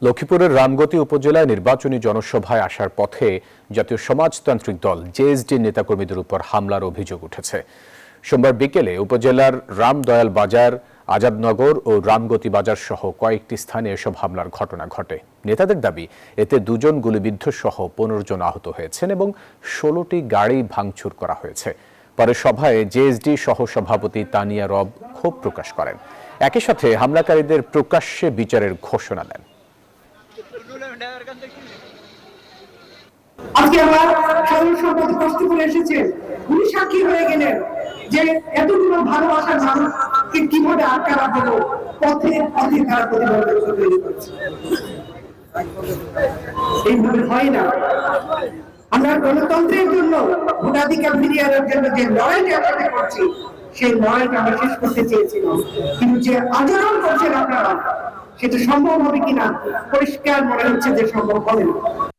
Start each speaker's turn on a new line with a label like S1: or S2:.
S1: লক্ষ্মীপুরের রামগতি উপজেলায় নির্বাচনী জনসভায় আসার পথে জাতীয় সমাজতান্ত্রিক দল জেএসডির নেতাকর্মীদের উপর হামলার অভিযোগ উঠেছে। সোমবার বিকেলে উপজেলার রামদয়াল বাজার, আজাদনগর ও রামগতি বাজার সহ কয়েকটি স্থানে এসব হামলার ঘটনা ঘটে। নেতাদের দাবি, এতে 2 জন গুলিবিদ্ধ সহ 15 জন আহত হয়েছেন এবং 16টি গাড়ি ভাঙচুর করা হয়েছে। পরে সভায় জেএসডি সহসভাপতি তানিয়া রব ক্ষোভ প্রকাশ করেন। একই সাথে হামলাকারীদের প্রকাশ্যে বিচারের ঘোষণা দেন।
S2: আজকে আমার সাধারণ সম্পাদক কষ্ট করে এসেছে, উনি সাক্ষী হয়ে গেলেন যে এতগুলো ভালোবাসার মানুষকে কিভাবে আটকানো হলো, পথে পথে তারা প্রতিবাদ তৈরি করছে। এইভাবে হয় না। আমরা গণতন্ত্রের জন্য, ভোটাধিকার ফিরিয়ে আনার জন্য যে লড়াইটা একসাথে করছি, সেই লড়াইটা আমরা শেষ করতে চেয়েছিলাম, কিন্তু যে আচরণ করছেন আপনারা, সেটা সম্ভব হবে কিনা পরিষ্কার মনে হচ্ছে যে সম্ভব হবে না।